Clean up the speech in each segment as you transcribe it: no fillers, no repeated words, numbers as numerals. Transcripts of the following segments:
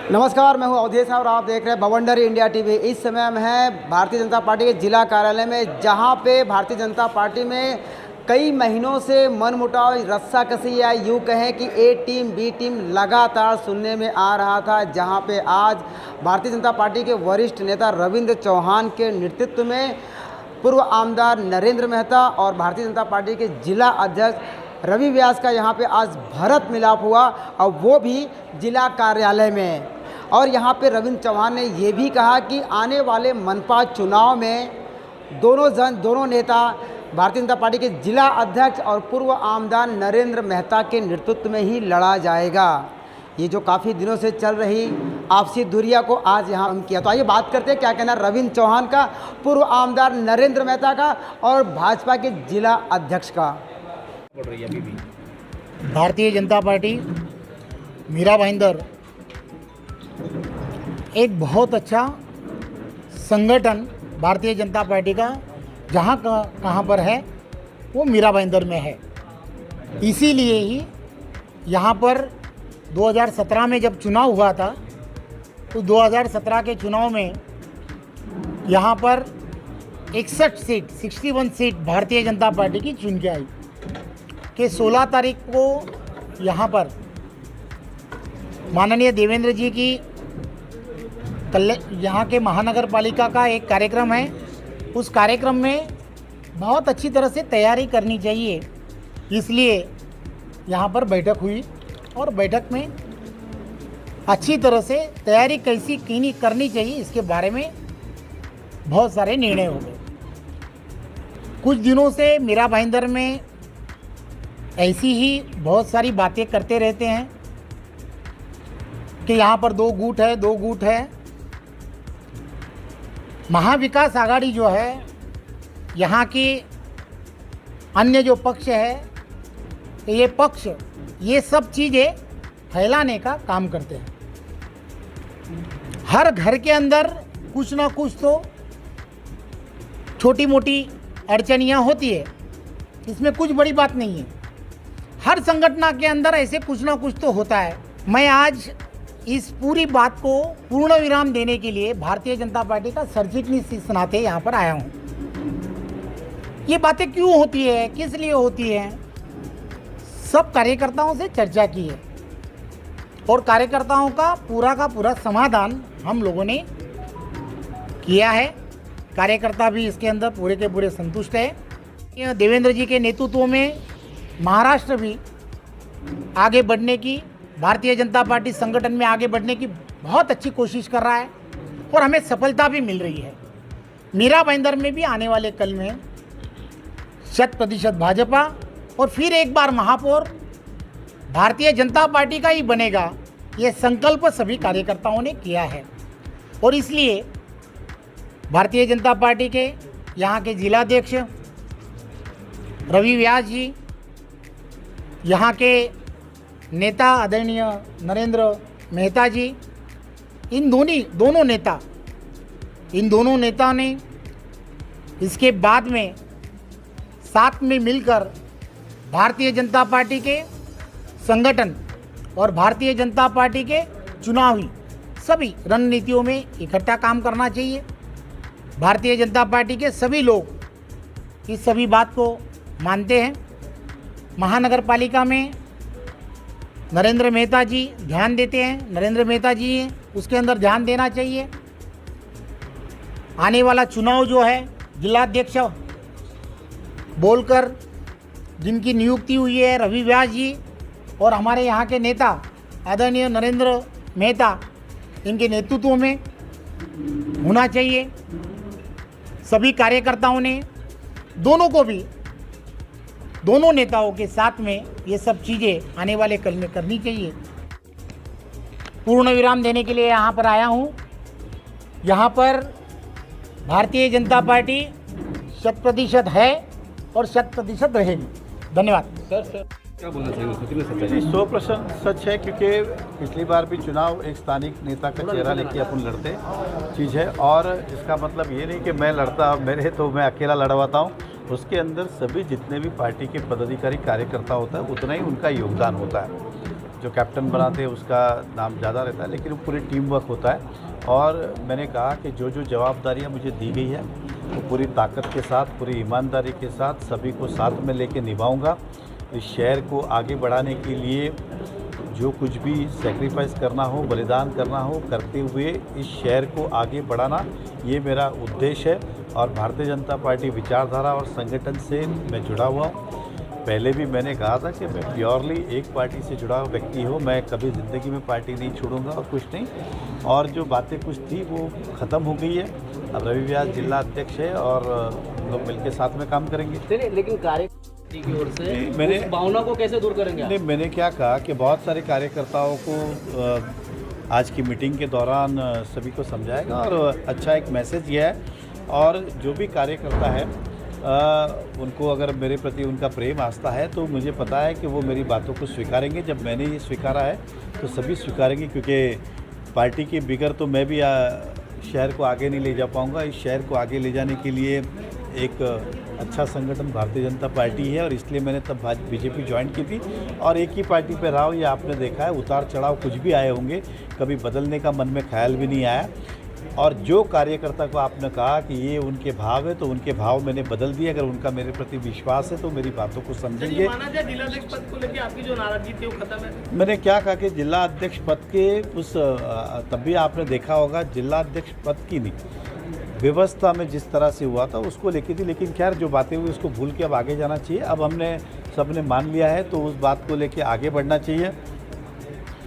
नमस्कार, मैं हूं अवधेश और आप देख रहे हैं बवंडर इंडिया टीवी। इस समय हम हैं भारतीय जनता पार्टी के जिला कार्यालय में, जहां पे भारतीय जनता पार्टी में कई महीनों से मनमुटाव, रस्साकसी या यूँ कहें कि ए टीम बी टीम लगातार सुनने में आ रहा था। जहां पे आज भारतीय जनता पार्टी के वरिष्ठ नेता रविंद्र चौहान के नेतृत्व में पूर्व आमदार नरेंद्र मेहता और भारतीय जनता पार्टी के जिला अध्यक्ष रवि व्यास का यहाँ पे आज भरत मिलाप हुआ, और वो भी जिला कार्यालय में। और यहाँ पे रविंद्र चौहान ने ये भी कहा कि आने वाले मनपा चुनाव में दोनों नेता भारतीय जनता पार्टी के जिला अध्यक्ष और पूर्व आमदार नरेंद्र मेहता के नेतृत्व में ही लड़ा जाएगा। ये जो काफ़ी दिनों से चल रही आपसी दूरिया को आज यहाँ हम किया। तो आइए बात करते हैं क्या कहना रविंद्र चौहान का, पूर्व आमदार नरेंद्र मेहता का और भाजपा के जिला अध्यक्ष का। भारतीय जनता पार्टी मीरा भाईंदर एक बहुत अच्छा संगठन भारतीय जनता पार्टी का जहाँ कहाँ पर है वो मीरा भाईंदर में है। इसीलिए ही यहाँ पर 2017 में जब चुनाव हुआ था तो 2017 के चुनाव में यहाँ पर 61 सीट भारतीय जनता पार्टी की चुन के आई कि 16 तारीख को यहाँ पर माननीय देवेंद्र जी की यहाँ के महानगर पालिका का एक कार्यक्रम है। उस कार्यक्रम में बहुत अच्छी तरह से तैयारी करनी चाहिए, इसलिए यहाँ पर बैठक हुई और बैठक में अच्छी तरह से तैयारी कैसी करनी चाहिए इसके बारे में बहुत सारे निर्णय हो गए। कुछ दिनों से मीरा भाईंदर में ऐसी ही बहुत सारी बातें करते रहते हैं कि यहाँ पर दो गुट है। महाविकास आघाड़ी जो है, यहाँ की अन्य जो पक्ष है, ये पक्ष ये सब चीज़ें फैलाने का काम करते हैं। हर घर के अंदर कुछ ना कुछ तो छोटी मोटी अड़चनियाँ होती है, इसमें कुछ बड़ी बात नहीं है। हर संगठन के अंदर ऐसे कुछ ना कुछ तो होता है। मैं आज इस पूरी बात को पूर्ण विराम देने के लिए भारतीय जनता पार्टी का सर्जिकल नाते यहाँ पर आया हूँ। ये बातें क्यों होती है, किस लिए होती है, सब कार्यकर्ताओं से चर्चा की है और कार्यकर्ताओं का पूरा समाधान हम लोगों ने किया है। कार्यकर्ता भी इसके अंदर पूरे के पूरे संतुष्ट है। देवेंद्र जी के नेतृत्व में महाराष्ट्र भी आगे बढ़ने की, भारतीय जनता पार्टी संगठन में आगे बढ़ने की बहुत अच्छी कोशिश कर रहा है और हमें सफलता भी मिल रही है। मीरा भाईंदर में भी आने वाले कल में 100% भाजपा और फिर एक बार महापौर भारतीय जनता पार्टी का ही बनेगा, ये संकल्प सभी कार्यकर्ताओं ने किया है। और इसलिए भारतीय जनता पार्टी के यहाँ के जिलाध्यक्ष रवि व्यास जी, यहाँ के नेता आदरणीय नरेंद्र मेहता जी, इन दोनों नेता ने इसके बाद में साथ में मिलकर भारतीय जनता पार्टी के संगठन और भारतीय जनता पार्टी के चुनावी सभी रणनीतियों में इकट्ठा काम करना चाहिए। भारतीय जनता पार्टी के सभी लोग इस सभी बात को मानते हैं। महानगर पालिका में नरेंद्र मेहता जी ध्यान देते हैं, नरेंद्र मेहता जी उसके अंदर ध्यान देना चाहिए। आने वाला चुनाव जो है, जिलाध्यक्ष बोलकर जिनकी नियुक्ति हुई है रवि व्यास जी और हमारे यहाँ के नेता आदरणीय नरेंद्र मेहता, इनके नेतृत्व में होना चाहिए। सभी कार्यकर्ताओं ने दोनों नेताओं के साथ में ये सब चीज़ें आने वाले कल में करनी चाहिए। पूर्ण विराम देने के लिए यहाँ पर आया हूँ। यहाँ पर भारतीय जनता पार्टी 100% है और 100% रहेगी। धन्यवाद। सर क्या बोलना चाहेंगे? कितने सच है? 100% सच है, क्योंकि पिछली बार भी चुनाव एक स्थानिक नेता का चेहरा लेके अपन लड़ते चीज़ है, और इसका मतलब ये नहीं कि मैं लड़ता मैं अकेला लड़वाता हूँ। उसके अंदर सभी जितने भी पार्टी के पदाधिकारी कार्यकर्ता होता है उतना ही उनका योगदान होता है। जो कैप्टन बनाते हैं उसका नाम ज़्यादा रहता है, लेकिन वो पूरी टीम वर्क होता है। और मैंने कहा कि जो जो जवाबदारियाँ मुझे दी गई है वो पूरी ताकत के साथ, पूरी ईमानदारी के साथ सभी को साथ में लेके निभाऊंगा। इस शहर को आगे बढ़ाने के लिए जो कुछ भी सेक्रीफाइस करना हो, बलिदान करना हो, करते हुए इस शहर को आगे बढ़ाना, ये मेरा उद्देश्य है। और भारतीय जनता पार्टी विचारधारा और संगठन से मैं जुड़ा हुआ हूँ। पहले भी मैंने कहा था कि मैं प्योरली एक पार्टी से जुड़ा हुआ व्यक्ति हूँ, मैं कभी ज़िंदगी में पार्टी नहीं छोड़ूंगा और कुछ नहीं। और जो बातें कुछ थी वो ख़त्म हो गई है। अब रवि व्यास जिला अध्यक्ष है और हम लोग मिलकर साथ में काम करेंगे। लेकिन कार्य की ओर से मैंने उस भावना को कैसे दूर करेंगे आप? नहीं, मैंने क्या कहा कि बहुत सारे कार्यकर्ताओं को आज की मीटिंग के दौरान सभी को समझाएगा और अच्छा एक मैसेज ये है। और जो भी कार्यकर्ता है उनको अगर मेरे प्रति उनका प्रेम आस्था है तो मुझे पता है कि वो मेरी बातों को स्वीकारेंगे। जब मैंने ये स्वीकारा है तो सभी स्वीकारेंगे, क्योंकि पार्टी के बिगड़ तो मैं भी शहर को आगे नहीं ले जा पाऊँगा। इस शहर को आगे ले जाने के लिए एक अच्छा संगठन भारतीय जनता पार्टी है और इसलिए मैंने तब बीजेपी ज्वाइन की थी। और एक ही पार्टी पे रहा हूँ, ये आपने देखा है। उतार चढ़ाव कुछ भी आए होंगे, कभी बदलने का मन में ख्याल भी नहीं आया। और जो कार्यकर्ता को आपने कहा कि ये उनके भाव है तो उनके भाव मैंने बदल दिए। अगर उनका मेरे प्रति विश्वास है तो मेरी बातों को समझेंगे। माना जाए जिला अध्यक्ष पद को लेकर आपकी जो नाराजगी थी वो खत्म है? मैंने क्या कहा कि जिला अध्यक्ष पद के उस तब भी आपने देखा होगा, जिला अध्यक्ष पद की नहीं, व्यवस्था में जिस तरह से हुआ था उसको लेके थी। लेकिन खैर जो बातें हुई उसको भूल के अब आगे जाना चाहिए। अब हमने सबने मान लिया है तो उस बात को लेके आगे बढ़ना चाहिए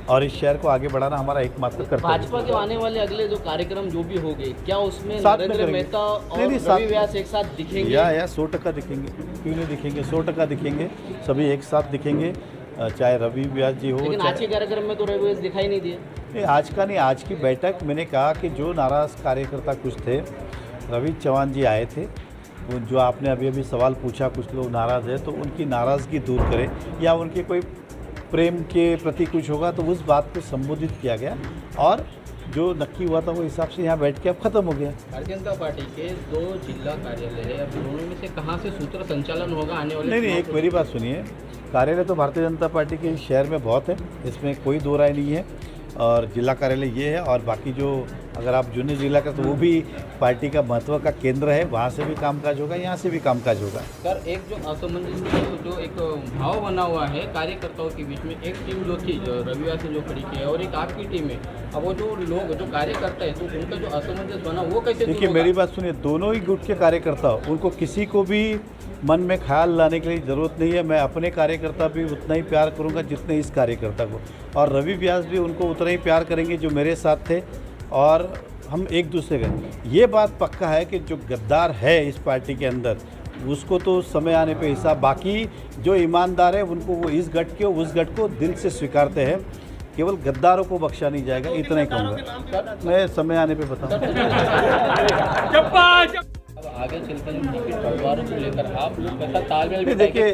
और इस शहर को आगे बढ़ाना हमारा एकमात्र कर्तव्य है। भाजपा के आने वाले अगले जो कार्यक्रम जो भी होंगे, क्या उसमें साथ में नरेंद्र करेंगे। मेहता और नहीं, रवि व्यास एक साथ दिखेंगे? या 100% दिखेंगे। क्यों नहीं दिखेंगे? 100% दिखेंगे, सभी एक साथ दिखेंगे, चाहे रवि व्यास जी हो। लेकिन आज के कार्यक्रम में तो रवि व्यास दिखाई नहीं दिए। नहीं, आज का नहीं, आज की बैठक मैंने कहा कि जो नाराज़ कार्यकर्ता कुछ थे, रवि चौहान जी आए थे, वो जो आपने अभी सवाल पूछा, कुछ लोग नाराज़ है तो उनकी नाराज़गी दूर करें या उनके कोई प्रेम के प्रति कुछ होगा तो उस बात को संबोधित किया गया और जो नक्की हुआ था वो हिसाब से यहाँ बैठ के अब ख़त्म हो गया। भारतीय जनता पार्टी के 2 जिला कार्यालय है, अब दोनों में से कहाँ से सूत्र संचालन होगा आने वाले? नहीं, एक मेरी बात सुनिए। कार्यालय तो भारतीय जनता पार्टी के शहर में बहुत है, इसमें कोई दो राय नहीं है। और जिला कार्यालय ये है और बाकी जो अगर आप जूनियर जिला का तो वो भी पार्टी का महत्व का केंद्र है, वहाँ से भी कामकाज होगा, यहाँ से भी कामकाज होगा। सर, एक जो असमंजस जो एक भाव बना हुआ है कार्यकर्ताओं के बीच में, एक टीम जो थी जो रवि व्यास ने जो खड़ी की है और एक आपकी टीम है, अब वो जो लोग जो कार्यकर्ता है तो उनका जो असमंजस बना वो कैसे? देखिए मेरी बात सुनिए, दोनों ही गुट के कार्यकर्ता उनको किसी को भी मन में ख्याल लाने के लिए ज़रूरत नहीं है। मैं अपने कार्यकर्ता भी उतना ही प्यार करूंगा जितने इस कार्यकर्ता को, और रवि व्यास भी उनको उतना ही प्यार करेंगे जो मेरे साथ थे। और हम एक दूसरे का, ये बात पक्का है कि जो गद्दार है इस पार्टी के अंदर उसको तो समय आने पे हिसाब, बाकी जो ईमानदार है उनको वो इस गठ के उस गठ को दिल से स्वीकारते हैं। केवल गद्दारों को बख्शा नहीं जाएगा, इतना ही कहूँगा। मैं समय आने पे बताऊँ। अब आगे चलकर जो टिकट बंटवारे को लेकर आप लोग कैसा तालमेल नहीं, देखिए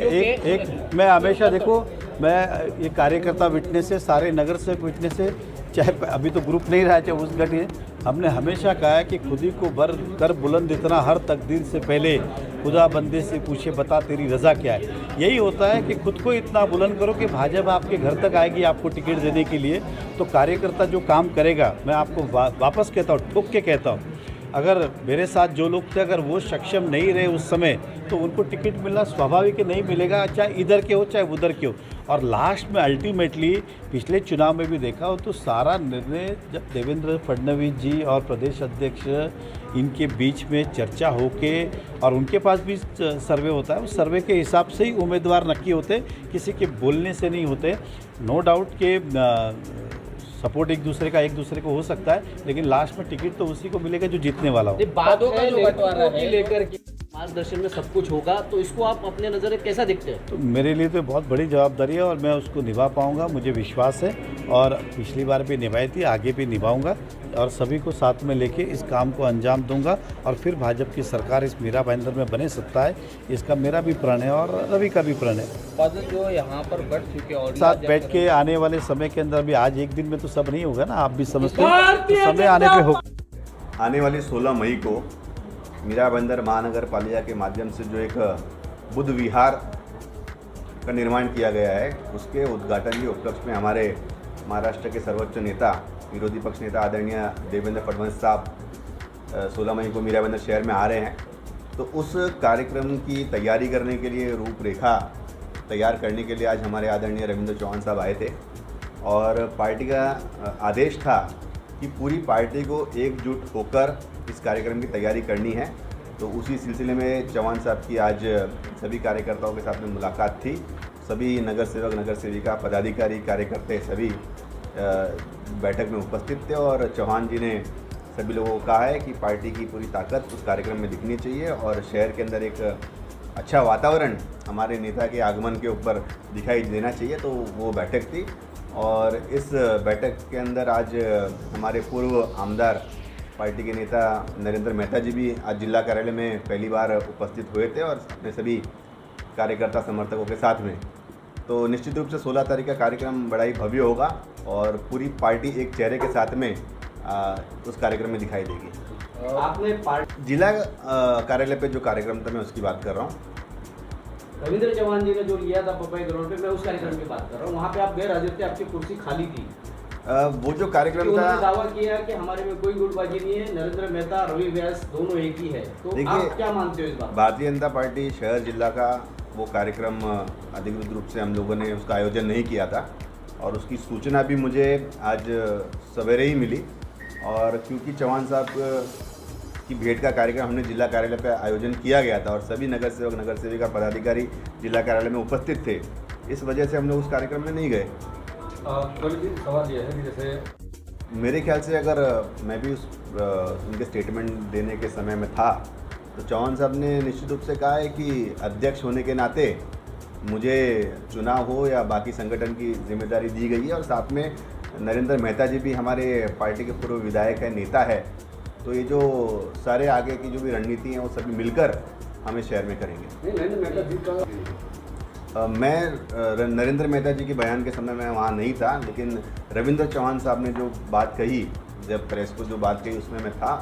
एक मैं हमेशा देखो, मैं ये कार्यकर्ता विटनेस से, सारे नगर से विटनेस से, चाहे अभी तो ग्रुप नहीं रहा है चाहे उस गठिए, हमने हमेशा कहा है कि खुद ही को बर कर बुलंद इतना हर तकदीर से पहले खुदा बंदे से पूछे बता तेरी रज़ा क्या है। यही होता है कि खुद को इतना बुलंद करो कि भाजपा आपके घर तक आएगी आपको टिकट देने के लिए। तो कार्यकर्ता जो काम करेगा, मैं आपको वापस कहता हूँ, ठोक के कहता हूँ, अगर मेरे साथ जो लोग थे अगर वो सक्षम नहीं रहे उस समय तो उनको टिकट मिलना स्वाभाविक नहीं मिलेगा, चाहे इधर के हो चाहे उधर के हो। और लास्ट में अल्टीमेटली पिछले चुनाव में भी देखा हो तो सारा निर्णय जब देवेंद्र फडणवीस जी और प्रदेश अध्यक्ष इनके बीच में चर्चा होके, और उनके पास भी सर्वे होता है, उस सर्वे के हिसाब से ही उम्मीदवार नक्की होते, किसी के बोलने से नहीं होते। नो डाउट के सपोर्ट एक दूसरे को हो सकता है, लेकिन लास्ट में टिकट तो उसी को मिलेगा जो जीतने वाला हो। बातों का जो बंटवारा है लेकर के मार्गदर्शन में सब कुछ होगा, तो इसको आप अपने नज़र कैसा देखते हैं? तो मेरे लिए तो बहुत बड़ी जवाबदारी है और मैं उसको निभा पाऊंगा, मुझे विश्वास है। और पिछली बार भी निभाई थी, आगे भी निभाऊंगा और सभी को साथ में लेके इस काम को अंजाम दूंगा। और फिर भाजपा की सरकार इस मीरा भाईंदर में बने सकता है, इसका मेरा भी प्रण है और रवि का भी प्रण है। पद जो यहाँ पर बढ़ चुके और साथ बैठ के आने वाले समय के अंदर भी, आज एक दिन में तो सब नहीं होगा ना, आप भी समझते हैं, तो समय आने पे होगा। आने वाली 16 मई को मीरा भाईंदर महानगर पालिका के माध्यम से जो एक बुद्ध विहार का निर्माण किया गया है, उसके उद्घाटन के उपलक्ष्य में हमारे महाराष्ट्र के सर्वोच्च नेता, विरोधी पक्ष नेता आदरणीय देवेंद्र फडणवीस साहब 16 मई को मीराबंदर शहर में आ रहे हैं। तो उस कार्यक्रम की तैयारी करने के लिए, रूपरेखा तैयार करने के लिए आज हमारे आदरणीय रविंद्र चौहान साहब आए थे और पार्टी का आदेश था कि पूरी पार्टी को एकजुट होकर इस कार्यक्रम की तैयारी करनी है। तो उसी सिलसिले में चौहान साहब की आज सभी कार्यकर्ताओं के साथ में मुलाकात थी। सभी नगर सेवक, नगर सेविका, पदाधिकारी, कार्यकर्ता सभी बैठक में उपस्थित थे और चौहान जी ने सभी लोगों को कहा है कि पार्टी की पूरी ताकत उस कार्यक्रम में दिखनी चाहिए और शहर के अंदर एक अच्छा वातावरण हमारे नेता के आगमन के ऊपर दिखाई देना चाहिए। तो वो बैठक थी और इस बैठक के अंदर आज हमारे पूर्व आमदार पार्टी के नेता नरेंद्र मेहता जी भी आज जिला कार्यालय में पहली बार उपस्थित हुए थे और अपने सभी कार्यकर्ता समर्थकों के साथ में। तो निश्चित रूप से 16 तारीख का कार्यक्रम बड़ा ही भव्य होगा और पूरी पार्टी एक चेहरे के साथ में उस कार्यक्रम में दिखाई देगी। आपने जिला कार्यालय पे जो कार्यक्रम था मैं उसकी बात कर रहा हूँ। रविंद्र चौहान जी ने जो लिया था पपाई ग्राउंड पे, मैं उस कार्यक्रम की बात कर रहा हूँ। वहाँ पे आप गैर हाजिर थे, आपकी कुर्सी खाली थी। वो जो कार्यक्रम था, उन्होंने दावा किया कि हमारे में कोई गुटबाजी नहीं है, नरेंद्र मेहता, रवि व्यास दोनों एक ही है। तो आप क्या मानते हो इस बात? भारतीय जनता पार्टी शहर जिला का वो कार्यक्रम अधिकृत रूप से हम लोगों ने उसका आयोजन नहीं किया था और उसकी सूचना भी मुझे आज सवेरे ही मिली। और क्योंकि चौहान साहब की भेंट का कार्यक्रम हमने जिला कार्यालय पर आयोजन किया गया था और सभी नगर सेवक, नगर सेविका, पदाधिकारी जिला कार्यालय में उपस्थित थे, इस वजह से हम लोग उस कार्यक्रम में नहीं गए। सवाल ये है कि जैसे मेरे ख्याल से अगर मैं भी उनके स्टेटमेंट देने के समय में था तो चौहान साहब ने निश्चित रूप से कहा है कि अध्यक्ष होने के नाते मुझे चुनाव हो या बाकी संगठन की जिम्मेदारी दी गई है और साथ में नरेंद्र मेहता जी भी हमारे पार्टी के पूर्व विधायक है, नेता है। तो ये जो सारे आगे की जो भी रणनीति हैं वो सभी मिलकर हमें शहर में करेंगे। नरेंद्र मेहता जी का मैं नरेंद्र मेहता जी के बयान के समय में वहाँ नहीं था, लेकिन रविंद्र चौहान साहब ने जो बात कही, जब प्रेस को जो बात कही उसमें मैं था।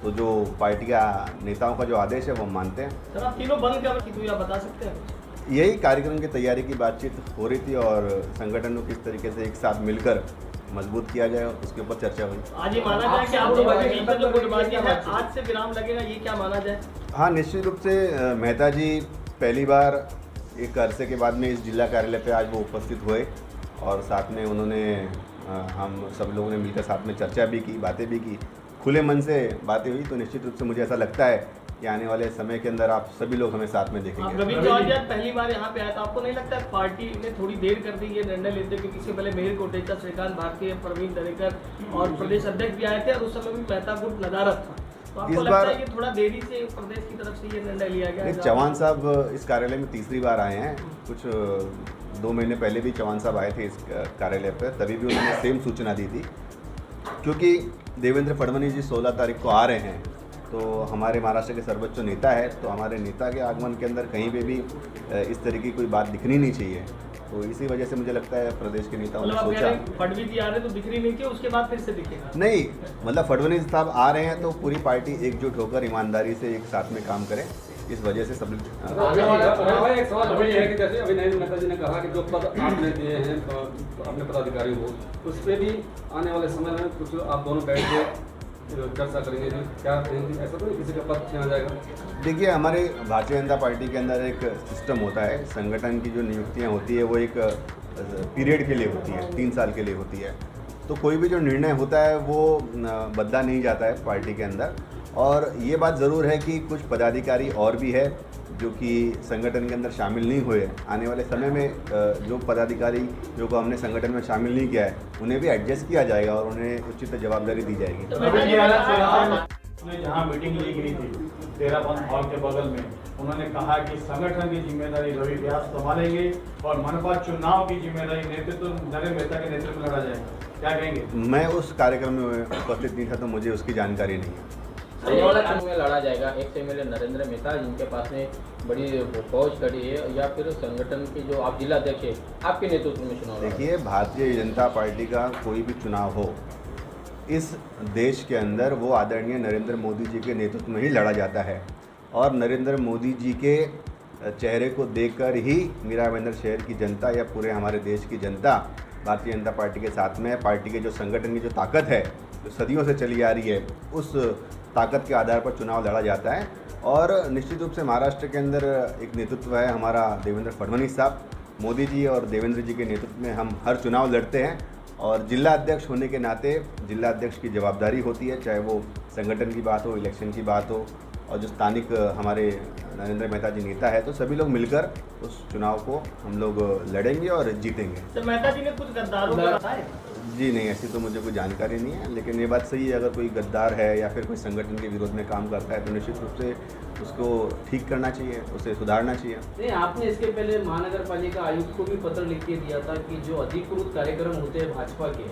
तो जो पार्टी का नेताओं का जो आदेश है वो मानते हैं। सर, आप तीनों बंद क्या की आप बता सकते हैं? यही कार्यक्रम की तैयारी की बातचीत हो रही थी और संगठन को किस तरीके से एक साथ मिलकर मजबूत किया जाए उसके ऊपर चर्चा हुई। आज ये माना जाए कि आप लोगों के बीच में जो गुटबाजी है आज से विराम लगेगा, ये क्या माना जाए? हाँ, निश्चित रूप से मेहता जी पहली बार एक अरसे के बाद में इस जिला कार्यालय पे आज वो उपस्थित हुए और साथ में उन्होंने हम सब लोगों ने मिलकर साथ में चर्चा भी की, बातें भी की, खुले मन से बातें हुई। तो निश्चित रूप से मुझे ऐसा लगता है कि आने वाले समय के अंदर आप सभी लोग हमें साथ में देखेंगे। रविंद्र चौहान जी पहली बार यहाँ पे आया था, आपको नहीं लगता है पार्टी ने थोड़ी देर कर दी ये निर्णय लेते, क्योंकि इससे पहले मेहर कोटेचा, श्रीकांत भारतीय, प्रवीण दरेकर और प्रदेश अध्यक्ष भी आए थे और उस समय भी मेहता गुट नदारत था। तो आपको लगता है कि थोड़ा देरी से प्रदेश की तरफ से ये निर्णय लिया गया? चौहान साहब इस कार्यालय में तीसरी बार आए हैं। कुछ 2 महीने पहले भी चौहान साहब आए थे इस कार्यालय पर, तभी भी उन्होंने सेम सूचना दी थी। क्योंकि देवेंद्र फडणवीस जी 16 तारीख को आ रहे हैं, तो हमारे महाराष्ट्र के सर्वोच्च नेता है, तो हमारे नेता के आगमन के अंदर कहीं पे भी इस तरह की कोई बात दिखनी नहीं चाहिए। तो इसी वजह से मुझे लगता है प्रदेश के नेताओं ने सोचा फडणवीस जी आ रहे तो दिखनी नहीं थी, उसके बाद फिर से दिखेगा नहीं, मतलब फडणवीस साहब आ रहे हैं तो पूरी पार्टी एकजुट होकर ईमानदारी से एक साथ में काम करें, इस वजह से सब। एक सवाल ये है कि जैसे अभी नरेंद्र मेहता जी ने कहा कि जो पद आपने दिए हैं अपने पदाधिकारियों को, उस पर भी आने वाले समय में कुछ आप दोनों बैठ के चर्चा करेंगे, क्या ऐसा तो नहीं किसी का पद छीना जाएगा? देखिए, हमारे भारतीय जनता पार्टी के अंदर एक सिस्टम होता है, संगठन की जो नियुक्तियां होती है वो एक पीरियड के लिए होती है, 3 साल के लिए होती है। तो कोई भी जो निर्णय होता है वो बदला नहीं जाता है पार्टी के अंदर। और ये बात ज़रूर है कि कुछ पदाधिकारी और भी है जो कि संगठन के अंदर शामिल नहीं हुए। आने वाले समय में जो पदाधिकारी जो को हमने संगठन में शामिल नहीं किया है उन्हें भी एडजस्ट किया जाएगा और उन्हें उचित जवाबदारी दी जाएगी। जहाँ मीटिंग ली गई थी 13 बंद हॉल के बगल में, उन्होंने कहा कि संगठन की जिम्मेदारी रवि व्यास संभालेंगे और मनपा चुनाव की जिम्मेदारी नेतृत्व नरेंद्र मेहता के नेतृत्व में लड़ा जाएगा। क्या कहेंगे? मैं उस कार्यक्रम में उपस्थित नहीं था तो मुझे उसकी जानकारी नहीं है। चुनाव में लड़ा जाएगा एक एमएलए नरेंद्र मेहता जिनके पास में बड़ी फौज खड़ी है, या फिर संगठन के जो आप जिला अध्यक्ष है आपके नेतृत्व में चुनाव? देखिए, भारतीय जनता पार्टी का कोई भी चुनाव हो इस देश के अंदर वो आदरणीय नरेंद्र मोदी जी के नेतृत्व में ही लड़ा जाता है और नरेंद्र मोदी जी के चेहरे को देखकर ही मीरा भाईंदर शहर की जनता या पूरे हमारे देश की जनता भारतीय जनता पार्टी के साथ में है। पार्टी के जो संगठन की जो ताकत है, जो सदियों से चली आ रही है, उस ताकत के आधार पर चुनाव लड़ा जाता है। और निश्चित रूप से महाराष्ट्र के अंदर एक नेतृत्व है हमारा देवेंद्र फडणवीस साहब, मोदी जी और देवेंद्र जी के नेतृत्व में हम हर चुनाव लड़ते हैं। और जिला अध्यक्ष होने के नाते जिला अध्यक्ष की जवाबदारी होती है, चाहे वो संगठन की बात हो, इलेक्शन की बात हो, और जो स्थानिक हमारे नरेंद्र मेहता जी नेता है, तो सभी लोग मिलकर उस चुनाव को हम लोग लड़ेंगे और जीतेंगे। तो मेहता जी ने कुछ गद्दारों को बताया? जी नहीं, ऐसी तो मुझे कोई जानकारी नहीं है, लेकिन ये बात सही है, अगर कोई गद्दार है या फिर कोई संगठन के विरोध में काम करता है तो निश्चित रूप से उसको ठीक करना चाहिए, उसे सुधारना चाहिए। नहीं, आपने इसके पहले महानगर पालिका आयुक्त को भी पत्र लिख के दिया था कि जो अधिकृत कार्यक्रम होते हैं भाजपा के,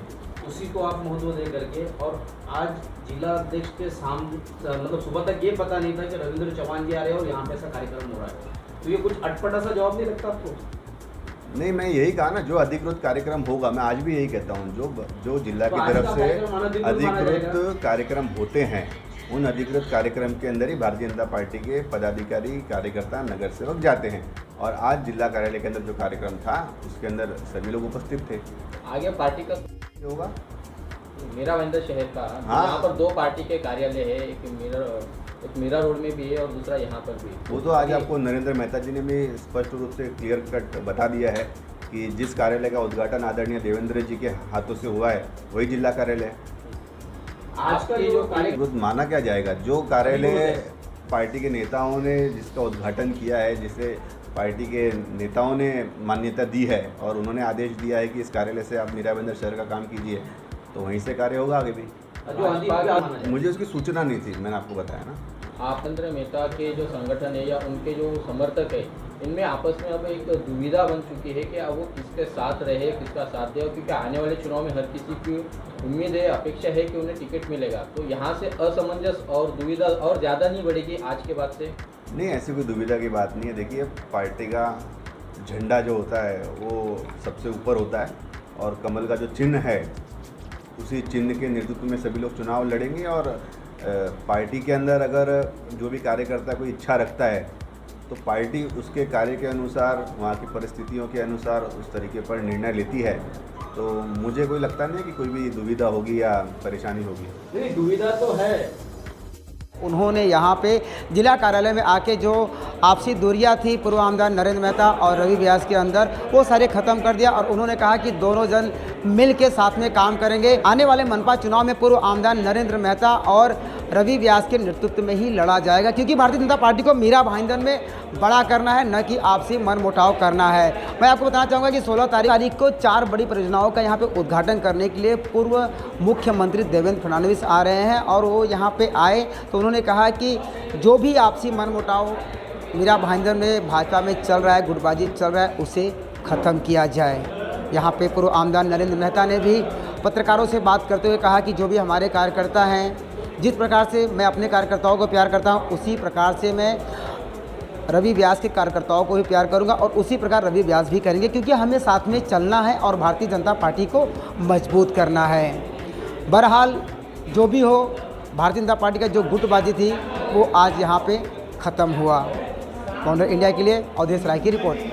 उसी को आप महत्व दे करके, और आज जिला अध्यक्ष के मतलब सुबह तक ये पता नहीं था कि रविंद्र चौहान जी आ रहे हैं और यहाँ पे ऐसा कार्यक्रम हो रहा है, तो ये कुछ अटपटा सा जवाब नहीं लगता आपको? नहीं, मैं यही कहा ना, जो अधिकृत कार्यक्रम होगा, मैं आज भी यही कहता हूँ, जो जिला की तरफ से अधिकृत कार्यक्रम होते हैं, उन अधिकृत कार्यक्रम के अंदर ही भारतीय जनता पार्टी के पदाधिकारी, कार्यकर्ता, नगर सेवक जाते हैं। और आज जिला कार्यालय के अंदर जो कार्यक्रम था, उसके अंदर सभी लोग उपस्थित थे। आगे पार्टी का होगा मीरा भाईंदर शहर का, हाँ। यहाँ पर 2 पार्टी के कार्यालय है, एक मीरा रोड में भी है और दूसरा यहाँ पर भी। वो तो आज आपको नरेंद्र मेहता जी ने भी स्पष्ट रूप से क्लियर कट बता दिया है कि जिस कार्यालय का उद्घाटन आदरणीय देवेंद्र जी के हाथों से हुआ है, वही जिला कार्यालय है। आज का जो कार्य माना क्या जाएगा, जो कार्यालय पार्टी के नेताओं ने जिसका उद्घाटन किया है, जिसे पार्टी के नेताओं ने मान्यता दी है और उन्होंने आदेश दिया है कि इस कार्यालय से आप मीरा भाईंदर शहर का काम कीजिए, तो वहीं से कार्य होगा आगे भी। मुझे उसकी सूचना नहीं थी, मैंने आपको बताया ना। नरेंद्र मेहता के जो संगठन है या उनके जो समर्थक है, इनमें आपस में अब एक दुविधा बन चुकी है कि अब वो किसके साथ रहे, किसका साथ दे, क्योंकि आने वाले चुनाव में हर किसी की उम्मीद है, अपेक्षा है कि उन्हें टिकट मिलेगा। तो यहाँ से असमंजस और दुविधा और ज़्यादा नहीं बढ़ेगी आज के बाद से? नहीं, ऐसी कोई दुविधा की बात नहीं है। देखिए, पार्टी का झंडा जो होता है वो सबसे ऊपर होता है, और कमल का जो चिन्ह है, उसी चिन्ह के नेतृत्व में सभी लोग चुनाव लड़ेंगे। और पार्टी के अंदर अगर जो भी कार्यकर्ता कोई इच्छा रखता है, तो पार्टी उसके कार्य के अनुसार, वहाँ की परिस्थितियों के अनुसार उस तरीके पर निर्णय लेती है। तो मुझे कोई लगता नहीं है कि कोई भी दुविधा होगी या परेशानी होगी। नहीं, दुविधा तो है। उन्होंने यहाँ पे जिला कार्यालय में आके जो आपसी दूरियां थी पूर्व आमदार नरेंद्र मेहता और रवि व्यास के अंदर, वो सारे ख़त्म कर दिया। और उन्होंने कहा कि दोनों जन मिल के साथ में काम करेंगे। आने वाले मनपा चुनाव में पूर्व आमदार नरेंद्र मेहता और रवि व्यास के नेतृत्व में ही लड़ा जाएगा, क्योंकि भारतीय जनता पार्टी को मीरा भाईंदर में बड़ा करना है, न कि आपसी मनमुटाव करना है। मैं आपको बताना चाहूँगा कि 16 तारीख को 4 बड़ी परियोजनाओं का यहाँ पे उद्घाटन करने के लिए पूर्व मुख्यमंत्री देवेंद्र फडणवीस आ रहे हैं। और वो यहाँ पे आए तो उन्होंने कहा कि जो भी आपसी मनमुटाव मीरा भाईंदर में भाजपा में चल रहा है, गुटबाजी चल रहा है, उसे ख़त्म किया जाए। यहाँ पे पूर्व आमदार नरेंद्र मेहता ने भी पत्रकारों से बात करते हुए कहा कि जो भी हमारे कार्यकर्ता हैं, जिस प्रकार से मैं अपने कार्यकर्ताओं को प्यार करता हूँ, उसी प्रकार से मैं रवि व्यास के कार्यकर्ताओं को भी प्यार करूंगा और उसी प्रकार रवि व्यास भी करेंगे, क्योंकि हमें साथ में चलना है और भारतीय जनता पार्टी को मजबूत करना है। बहरहाल जो भी हो, भारतीय जनता पार्टी का जो गुटबाजी थी वो आज यहाँ पे ख़त्म हुआ। काउंटर इंडिया के लिए अवधेश राय की रिपोर्ट।